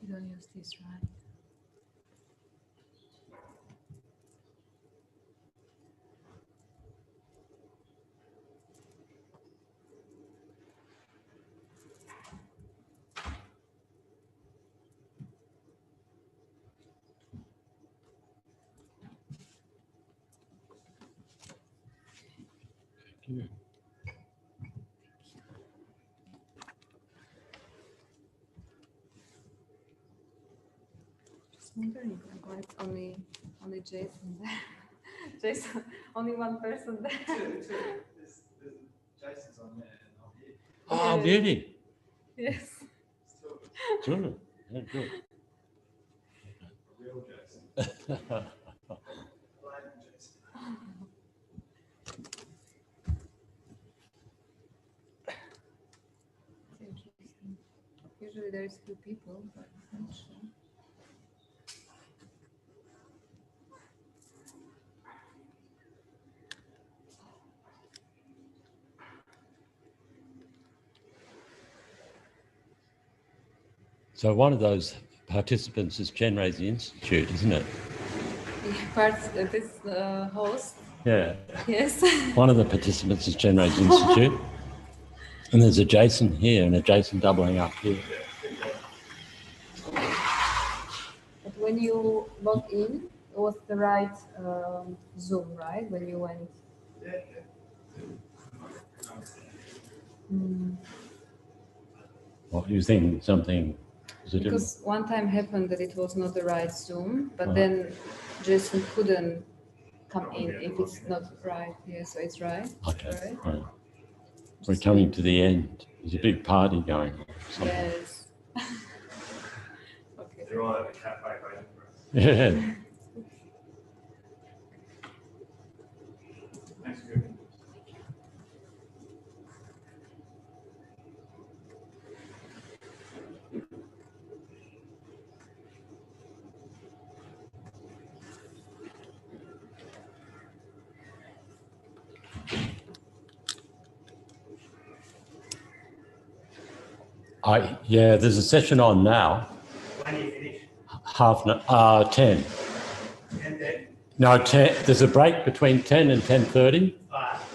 You don't use this, right? Thank you. Just wondering why it's only Jason there. Jason, only one person there. Two. Jason's on there and I'm here. Oh, Yes. beauty. Yes. Still Good. Yeah, good. a real Jason. Blind Jason. It's interesting. Usually there's few people, but I'm not sure. So one of those participants is Jen Raisey Institute, isn't it? This host, Yeah. yes. One of the participants is Jen Raisey Institute. And there's a Jason here and a Jason doubling up here. But when you log in, it was the right Zoom, right? When you went. Mm. What, you think something is it Because one time happened that it was not the right Zoom, but Uh-huh. then Jason couldn't come in if it's not right. Yeah, so it's right. Okay. Right? Right. We're coming to the end. There's a big party going on. Something. Yes. Okay. They're all at the cafe waiting for us. Yeah. Thanks for cooking. Yeah, there's a session on now. When do you finish? 10. 10:30? No, 10. There's a break between 10 and 10:30.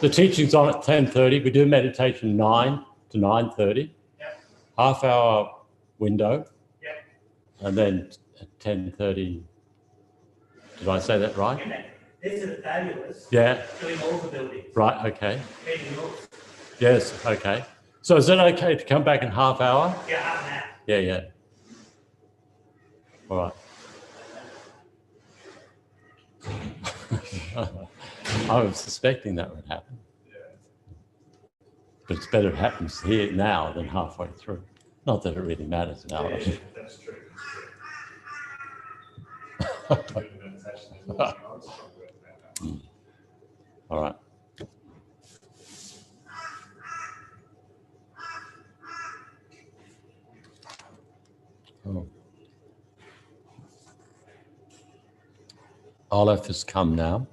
The teaching's on at 10:30. We do meditation 9 to 9:30. Yep. Half-hour window. Yep. And then at 10:30. Did I say that right? This is fabulous. Yeah. Doing all the buildings. Right. Okay. Getting yours. Yes. Okay. So is it okay to come back in half hour? Yeah, half an hour. Yeah. Yeah. All right. I was suspecting that would happen. But it's better it happens here now than halfway through. Not that it really matters now. Yeah, that's true. That's true. All right. Oh. Olaf has come now.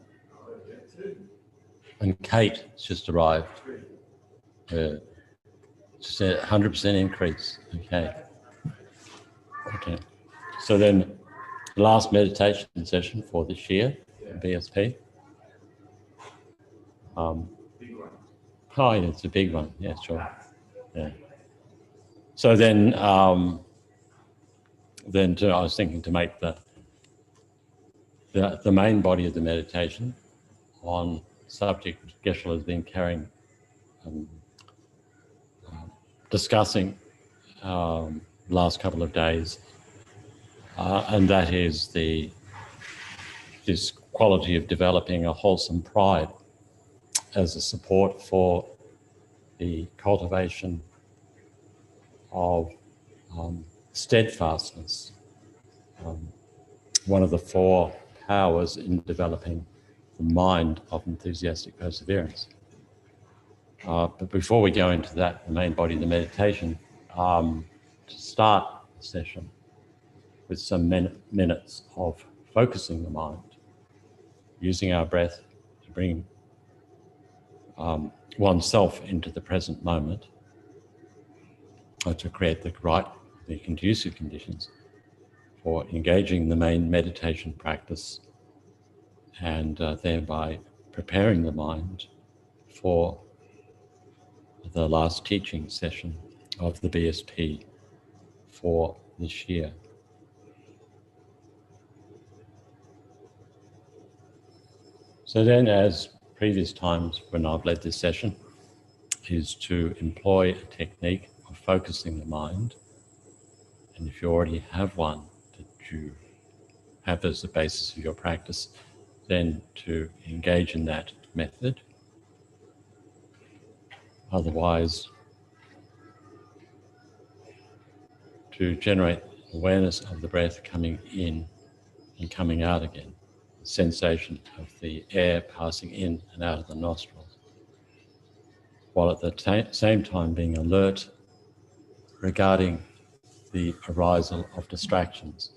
And Kate has just arrived. Just a 100% increase. Okay. Okay. So then the last meditation session for this year, BSP. Big one. Oh, yeah, it's a big one. Yeah, sure. Yeah. So then I was thinking to make the main body of the meditation on subject Geshe has been carrying, discussing last couple of days, and that is this quality of developing a wholesome pride as a support for the cultivation of steadfastness, one of the 4 powers in developing the mind of enthusiastic perseverance. But before we go into that, the main body of the meditation, to start the session with some minutes of focusing the mind, using our breath to bring oneself into the present moment, to create the conducive conditions for engaging in the main meditation practice and thereby preparing the mind for the last teaching session of the BSP for this year. So then, as previous times when I've led this session, is to employ a technique of focusing the mind. And if you already have one that you have as the basis of your practice, then to engage in that method. Otherwise, to generate awareness of the breath coming in and coming out again, the sensation of the air passing in and out of the nostrils, while at the same time being alert regarding the arisal of distractions.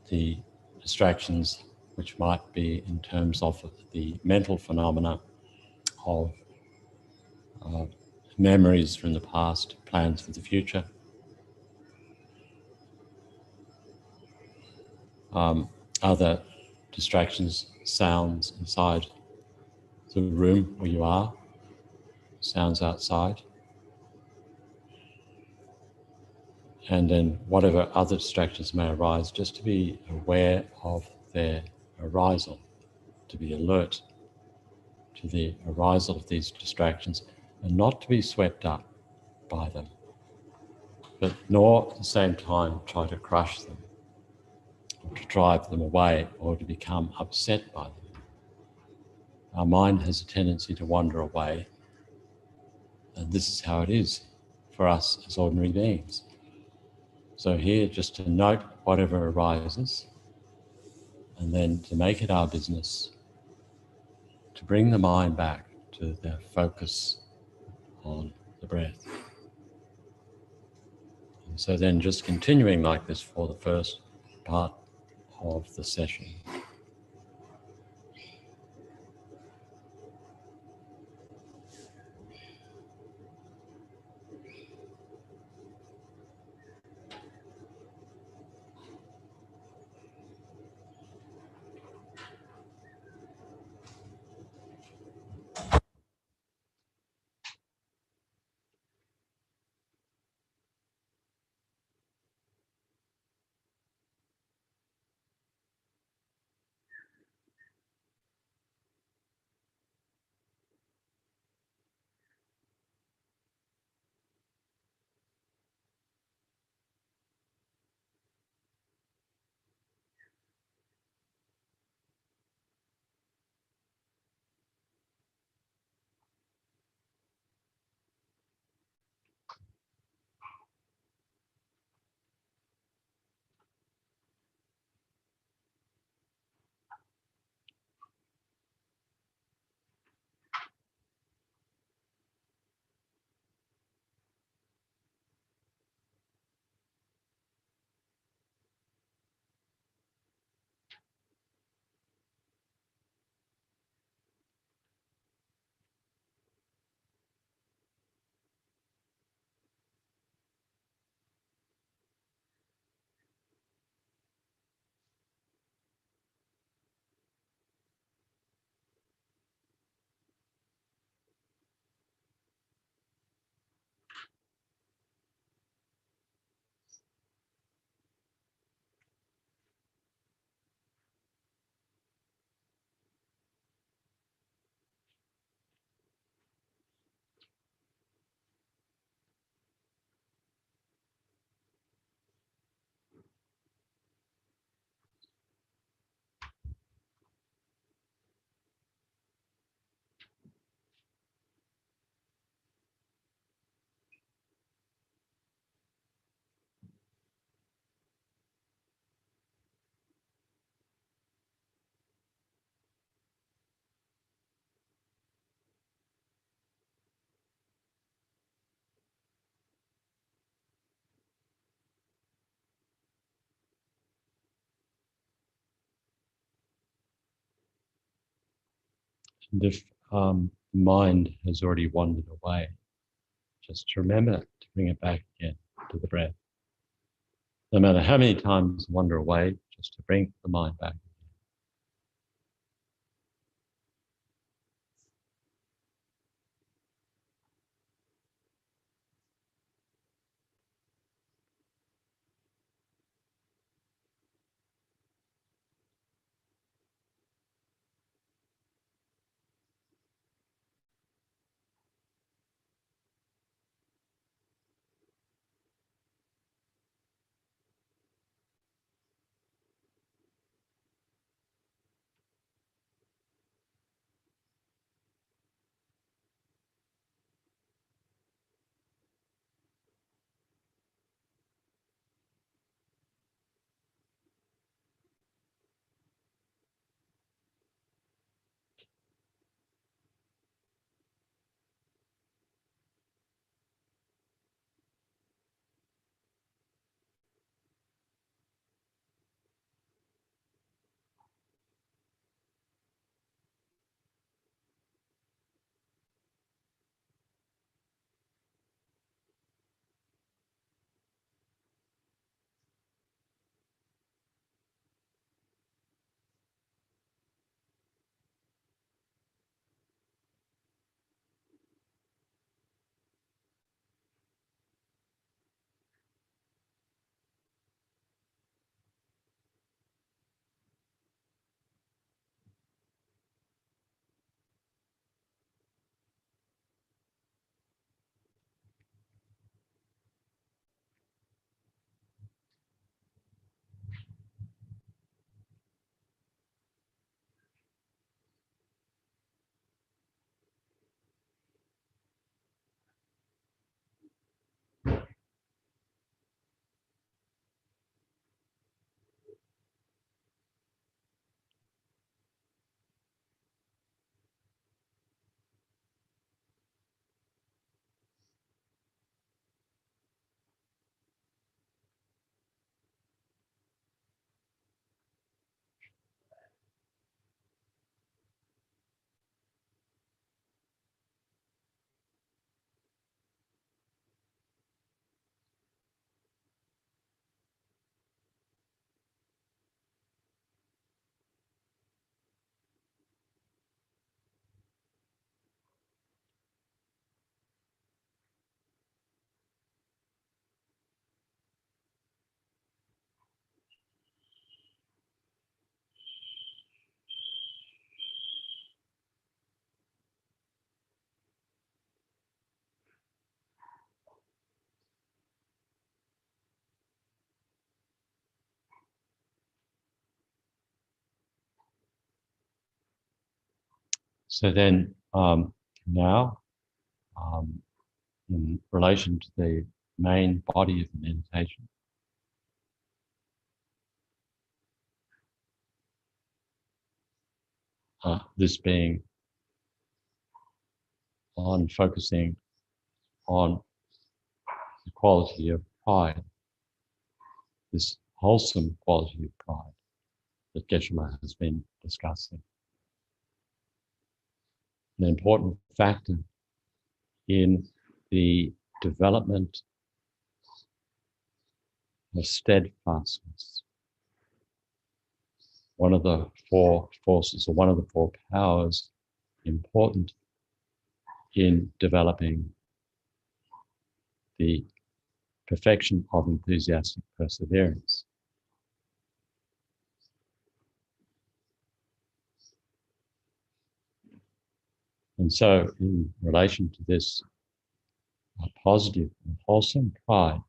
The distractions which might be in terms of the mental phenomena of memories from the past, plans for the future, other distractions, sounds inside the room where you are, sounds outside, and then whatever other distractions may arise, just to be aware of their arisal, to be alert to the arisal of these distractions, and not to be swept up by them, but nor at the same time try to crush them, or to drive them away, or to become upset by them. Our mind has a tendency to wander away, and this is how it is for us as ordinary beings. So here, just to note whatever arises, and then to make it our business to bring the mind back to the focus on the breath. And so then just continuing like this for the first part of the session. And if mind has already wandered away, just to remember to bring it back again to the breath. No matter how many times I wander away, just to bring the mind back. So then now, in relation to the main body of the meditation, this being on focusing on the quality of pride, this wholesome quality of pride that Geshe-la has been discussing. An important factor in the development of steadfastness, one of the four forces or one of the four powers important in developing the perfection of enthusiastic perseverance. And so in relation to this positive and wholesome pride,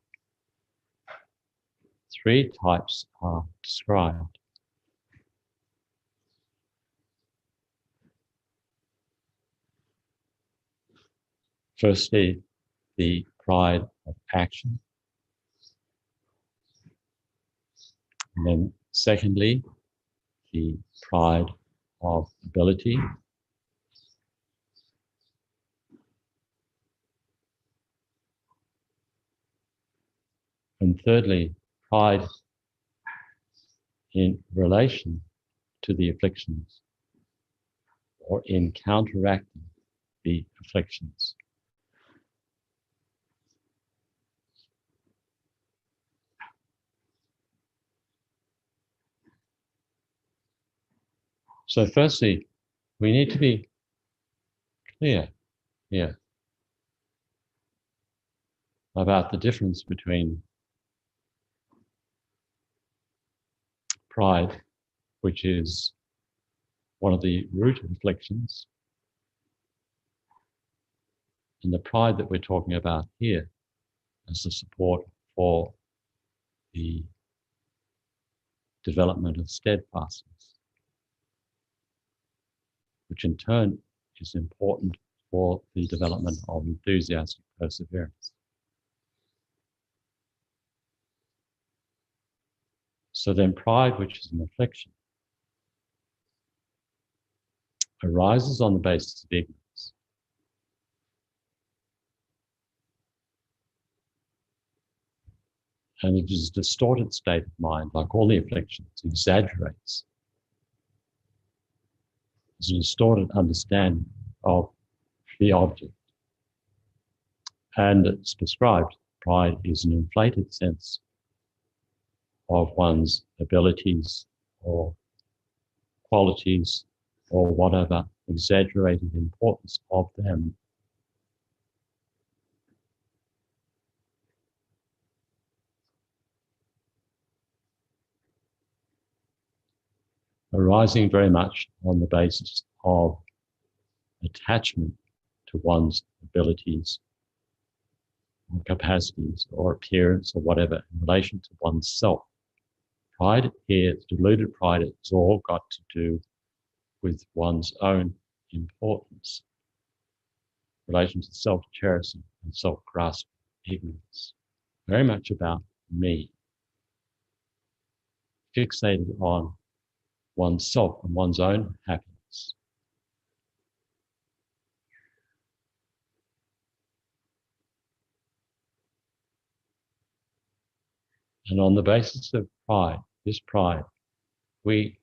three types are described. Firstly, the pride of action. And then secondly, the pride of ability. And thirdly, pride in relation to the afflictions or in counteracting the afflictions. So firstly, we need to be clear here about the difference between pride, which is one of the root afflictions, and the pride that we're talking about here as the support for the development of steadfastness, which in turn is important for the development of enthusiastic perseverance. So then pride, which is an affliction, arises on the basis of ignorance. And it is a distorted state of mind, like all the afflictions, exaggerates. It's a distorted understanding of the object. And it's prescribed, pride is an inflated sense of one's abilities or qualities or whatever, exaggerated importance of them. Arising very much on the basis of attachment to one's abilities or capacities or appearance or whatever in relation to oneself. Pride here, deluded pride, it's all got to do with one's own importance, in relation to self-cherishing and self-grasping, ignorance. Very much about me, fixated on oneself and one's own happiness. And on the basis of pride, this pride, we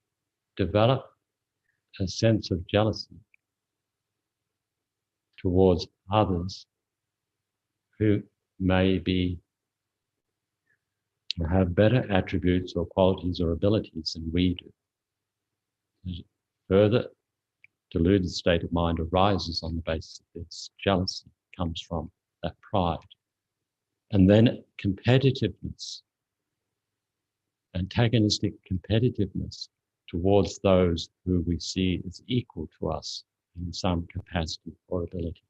develop a sense of jealousy towards others who may be or have better attributes or qualities or abilities than we do. Further deluded state of mind arises on the basis of this jealousy, comes from that pride. And then competitiveness, antagonistic competitiveness towards those who we see as equal to us in some capacity or ability.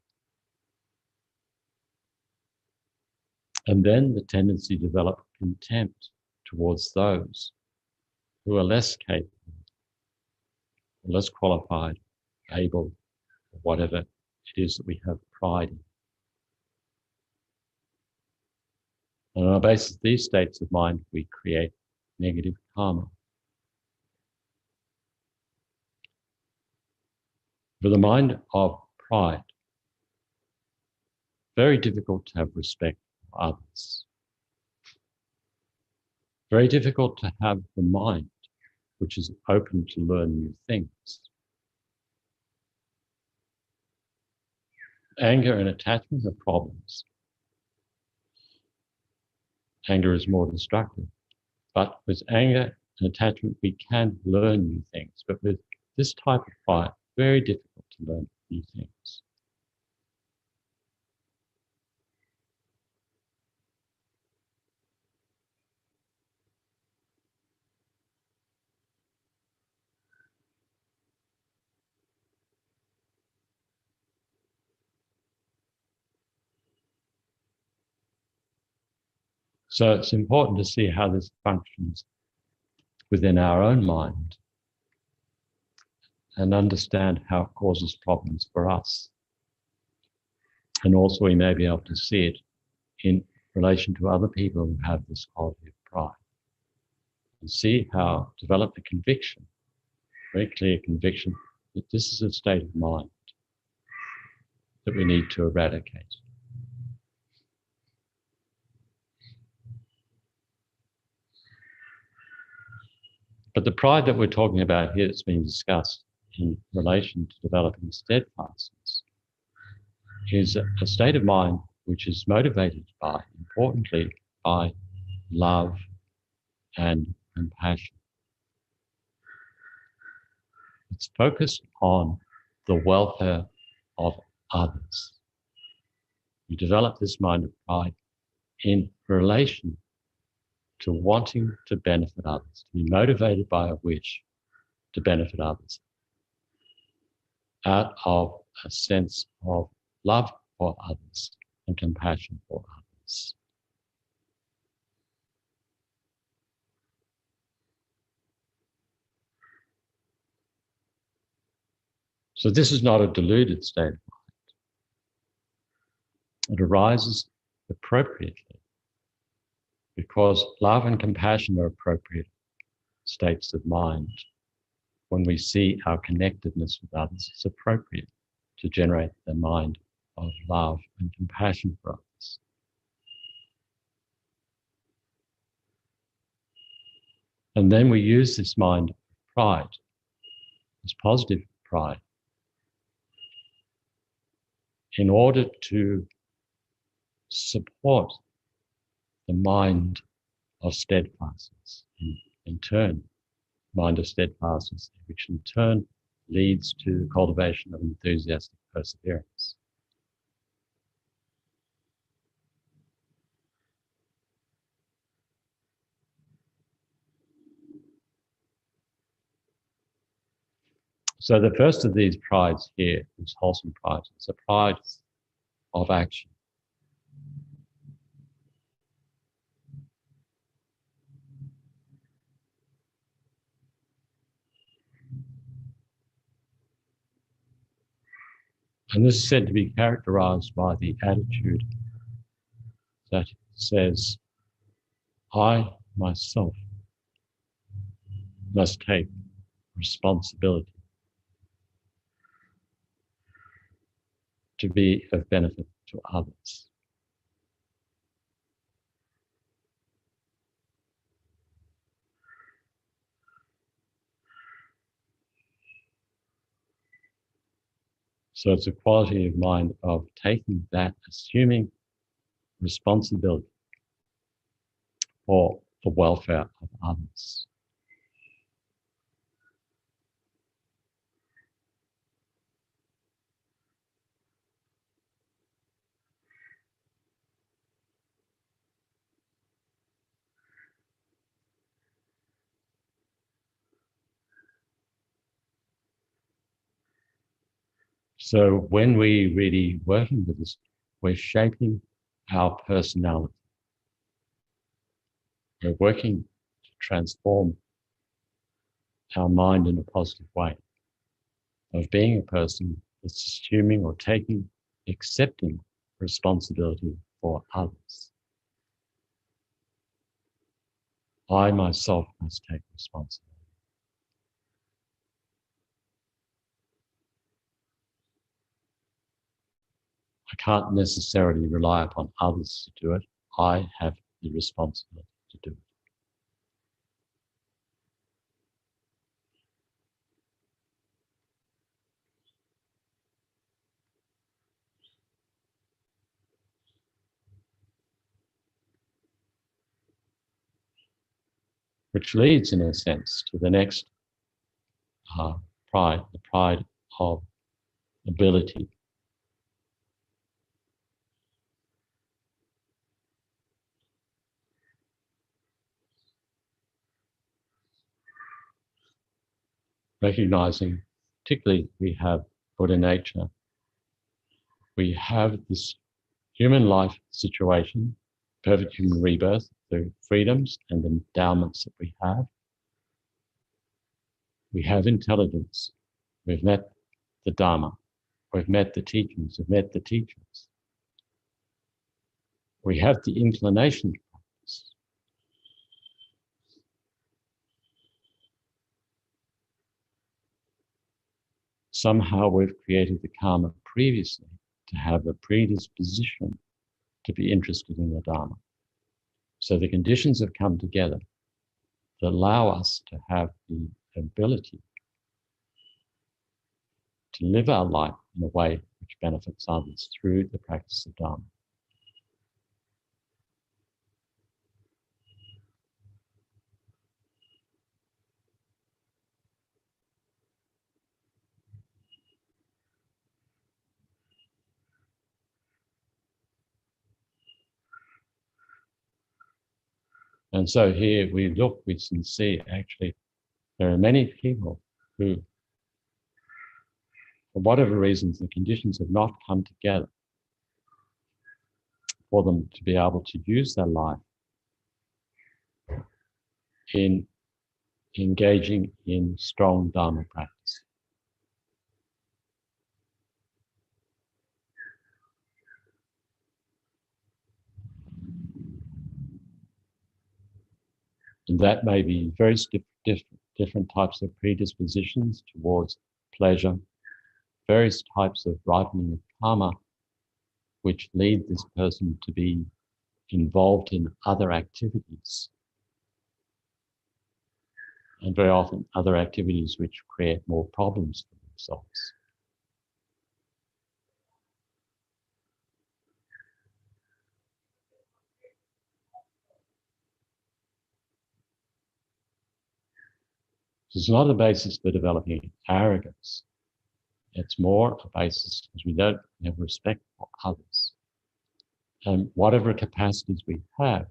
And then the tendency to develop contempt towards those who are less capable, less qualified, able, or whatever it is that we have pride in. And on the basis of these states of mind, we create negative karma. For the mind of pride, very difficult to have respect for others. Very difficult to have the mind which is open to learn new things. Anger and attachment are problems. Anger is more destructive. But with anger and attachment, we can learn new things. But with this type of pride, very difficult to learn new things. So it's important to see how this functions within our own mind and understand how it causes problems for us. And also we may be able to see it in relation to other people who have this quality of pride. And see how develop the conviction, very clear conviction, that this is a state of mind that we need to eradicate. But the pride that we're talking about here that's being discussed in relation to developing steadfastness is a state of mind which is motivated by, importantly, by love and compassion. It's focused on the welfare of others. You develop this mind of pride in relation to wanting to benefit others, to be motivated by a wish to benefit others, out of a sense of love for others and compassion for others. So this is not a deluded state of mind. It arises appropriately because love and compassion are appropriate states of mind. When we see our connectedness with others, it's appropriate to generate the mind of love and compassion for others. And then we use this mind of pride, this positive pride, in order to support the mind of steadfastness. In turn, mind of steadfastness, which in turn leads to the cultivation of enthusiastic perseverance. So the first of these prides here is wholesome pride. It's a pride of action. And this is said to be characterized by the attitude that says, I myself must take responsibility to be of benefit to others. So it's a quality of mind of taking that, assuming responsibility for the welfare of others. So when we really working with this, we're shaping our personality. We're working to transform our mind in a positive way of being a person that's assuming or taking, accepting responsibility for others. I myself must take responsibility. I can't necessarily rely upon others to do it. I have the responsibility to do it. Which leads, in a sense, to the next pride, the pride of ability. Recognizing, particularly, we have Buddha nature. We have this human life situation, perfect human rebirth, the freedoms and endowments that we have. We have intelligence. We've met the Dharma. We've met the teachings. We've met the teachers. We have the inclination to practice. Somehow we've created the karma previously to have a predisposition to be interested in the Dharma. So the conditions have come together that allow us to have the ability to live our life in a way which benefits others through the practice of Dharma. And so here we look, we can see actually there are many people who, for whatever reasons, the conditions have not come together for them to be able to use their life in engaging in strong Dharma practice. And that may be very different types of predispositions towards pleasure, various types of ripening of karma, which lead this person to be involved in other activities. And very often other activities which create more problems for themselves. So it's not a basis for developing arrogance. It's more a basis because we don't have respect for others. And whatever capacities we have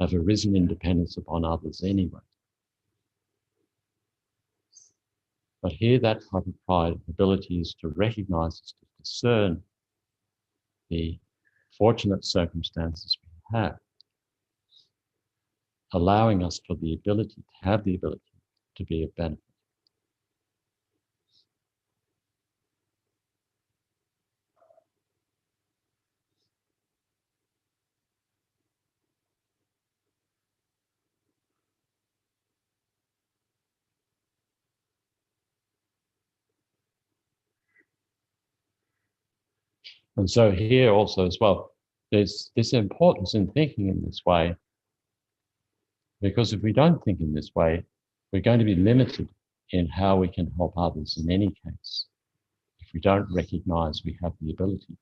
arisen in dependence upon others anyway. But here that type of pride ability is to recognize, is to discern the fortunate circumstances we have, allowing us for the ability to have the ability to be of benefit. And so here also as well, there's this importance in thinking in this way, because if we don't think in this way, we're going to be limited in how we can help others in any case, if we don't recognize we have the ability.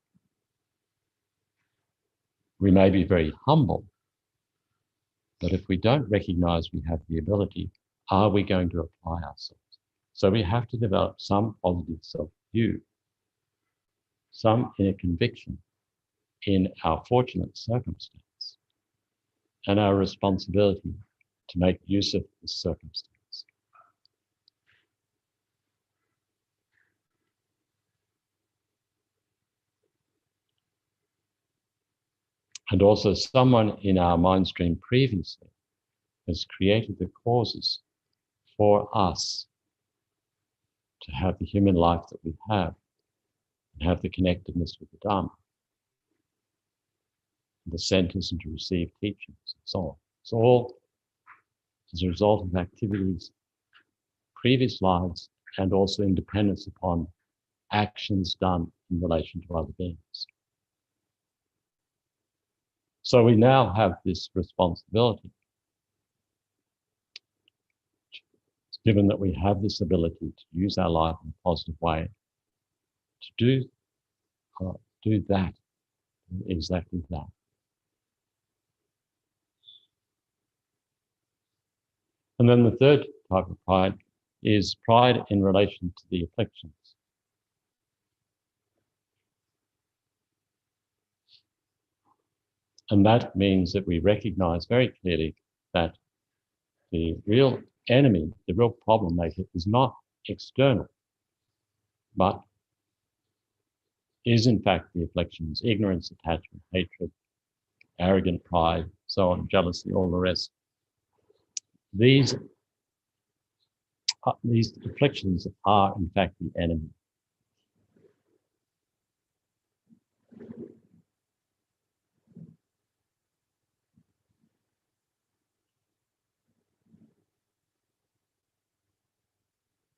We may be very humble, but if we don't recognize we have the ability, are we going to apply ourselves? So we have to develop some positive self-view, some inner conviction in our fortunate circumstance and our responsibility to make use of this circumstance. And also someone in our mind stream previously has created the causes for us to have the human life that we have and have the connectedness with the Dharma, the centers, and to receive teachings and so on. It's all as a result of activities, previous lives, and also in dependence upon actions done in relation to other beings. So we now have this responsibility, given that we have this ability to use our life in a positive way, to do that, exactly that. And then the third type of pride is pride in relation to the afflictions. And that means that we recognize very clearly that the real enemy, the real problem maker is not external, but is in fact the afflictions, ignorance, attachment, hatred, arrogant pride, so on, jealousy, all the rest. These afflictions are in fact the enemy.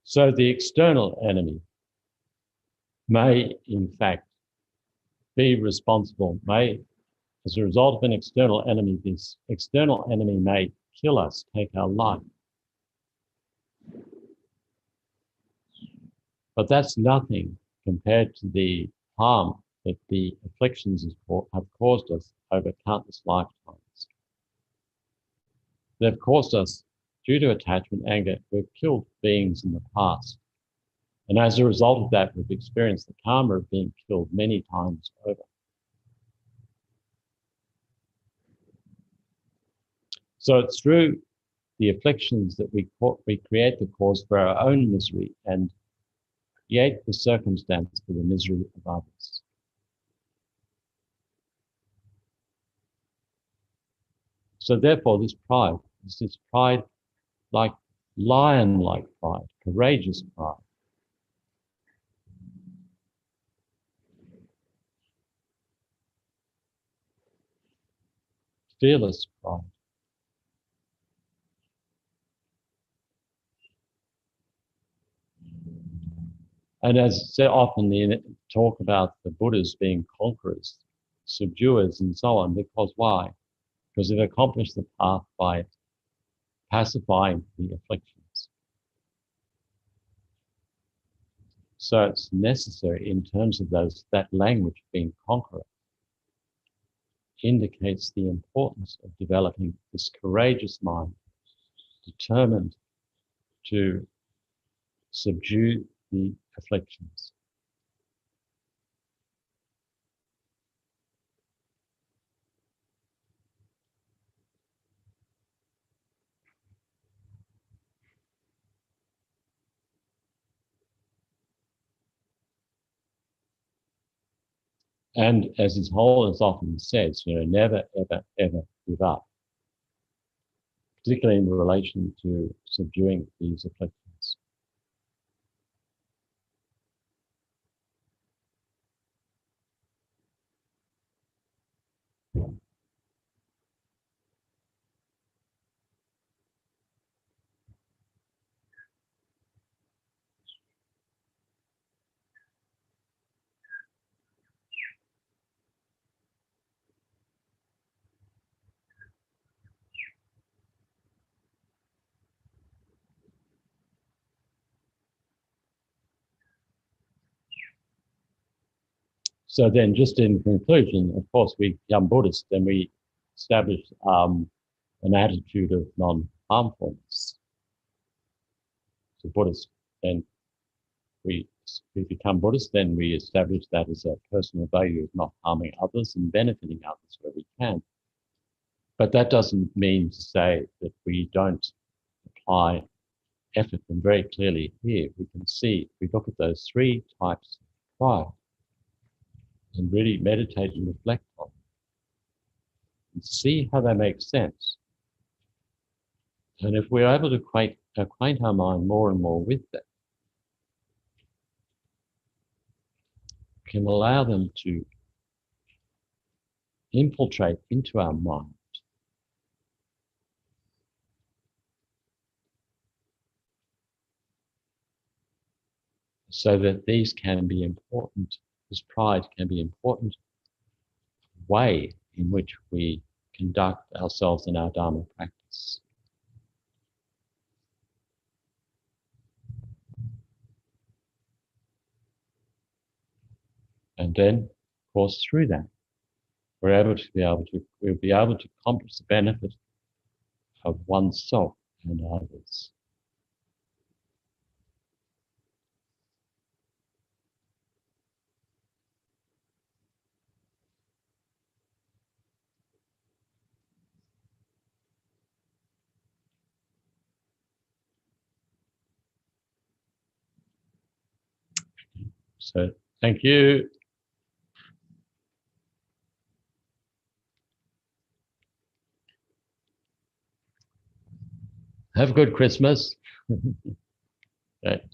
So the external enemy may in fact be responsible, as a result of an external enemy, this external enemy may kill us, take our life. But that's nothing compared to the harm that the afflictions have caused us over countless lifetimes. They've caused us, due to attachment, anger, we've killed beings in the past. And as a result of that, we've experienced the karma of being killed many times over. So it's through the afflictions that we create the cause for our own misery and create the circumstance for the misery of others. So therefore, this pride is this pride like lion-like pride, courageous pride. Fearless pride. And as so often they talk about the Buddhas being conquerors, subduers, and so on, because why? Because they've accomplished the path by pacifying the afflictions. So it's necessary in terms of that language being conqueror indicates the importance of developing this courageous mind, determined to subdue the afflictions. And as His Holiness often says, never, ever, ever give up, particularly in relation to subduing these afflictions. So then, just in conclusion, of course, we become Buddhist and we establish an attitude of non-harmfulness. So Buddhist, then we become Buddhist, then we establish that as a personal value of not harming others and benefiting others where we can. But that doesn't mean to say that we don't apply effort. And very clearly here, we can see, if we look at those three types of pride and really meditate and reflect on them and see how they make sense. And if we're able to acquaint our mind more and more with that, we can allow them to infiltrate into our mind so that these can be important, this pride can be important way in which we conduct ourselves in our Dharma practice. And then, of course, through that, we'll be able to accomplish the benefit of oneself and others. So, thank you. Have a good Christmas. Okay.